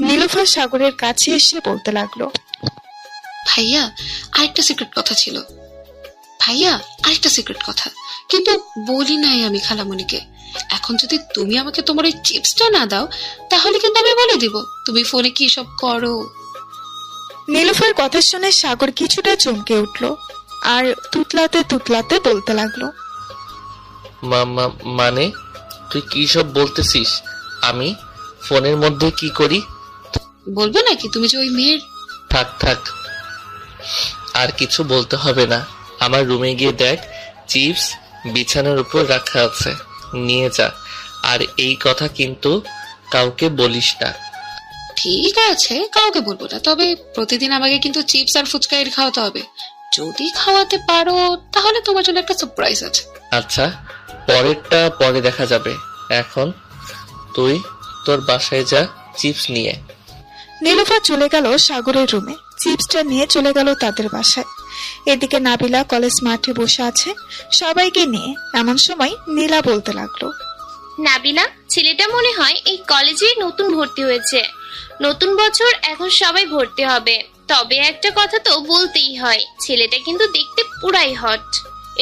নীলুফার সাগরের কাছে এসে বলতে লাগলো, ভাইয়া আরেকটা সিক্রেট কথা ছিল। ভাইয়া আরেকটা সিক্রেট কথা, কিন্তু বলি নাই আমি খালামণিকে। এখন যদি তুমি আমাকে তোমার ওই চিপসটা না দাও, তাহলে কিন্তু আমি বলে দিব তুমি ফোনে কি সব করো। নীলুফার কথা শুনে সাগর কিছুটা চমকে উঠল আর তুতলাতে তুতলাতে বলতে লাগলো, মানে তুই কি সব বলতেছিস? আমি ফোনের মধ্যে কি করি? বলবো নাকি তুমি যে ওই মেয়ের। থাক থাক, আর কিছু বলতে হবে না। আমার রুমে গিয়ে দেখ, চিপস বিছানার উপর রাখা আছে, নিয়ে যা। আর এই কথা কিন্তু কাউকে বলিস না। ঠিক আছে, কাউকে বলবো না, তবে প্রতিদিন আমাকে কিন্তু চিপস আর ফুচকা খাওয়াতে হবে। যদি খাওয়াতে পারো তাহলে তোমার জন্য একটা সারপ্রাইজ আছে। আচ্ছা, পরেরটা পরে দেখা যাবে। এখন তুই তোর বাসায় যা, চিপস নিয়ে। নীলুফা চলে গেল সাগরের রুমে, চিপসটা নিয়ে চলে গেল তাদের বাসায়। এদিকে নাবিলা কলেজ মাঠে বসে আছে সবাইকে নিয়ে। এমন সময় নীলা বলতে লাগলো, নাবিলা, ছেলেটা মনে হয় এই কলেজে নতুন ভর্তি হয়েছে। নতুন বছর, এখন সবাই ভর্তি হবে। তবে একটা কথা তো বলতেই হয়, ছেলেটা কিন্তু দেখতে পুরাই হট।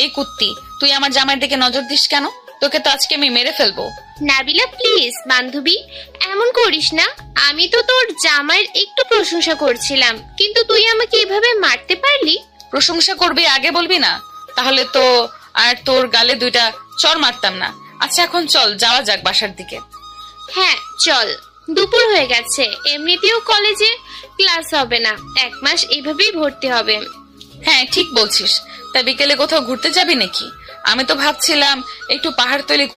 এই কুত্তি, তুই আমার জামাইয়ের দিকে নজর দিস কেন? তোকে তো আজকে আমি মেরে ফেলবো। নাবিলা প্লিজ বান্ধবী, এমন করিস না। আমি তো তোর জামাইয়ের একটু প্রশংসা করছিলাম, কিন্তু তুই আমাকে এভাবে মারতে পারলি? প্রশংসা করবি আগে বলবি না, তাহলে তো আর তোর গালে দুইটা চর মারতাম না। আচ্ছা এখন চল যাওয়া যাক বাসার দিকে। হ্যাঁ চল, দুপুর হয়ে গেছে, এমনিতেও কলেজে ক্লাস হবে না, 1 মাস এইভাবেই ভর্তি হবে। হ্যাঁ ঠিক বলছিস। তা বিকেলে কোথাও ঘুরতে যাবি নাকি? আমি তো ভাবছিলাম একটু পাহাড়তলি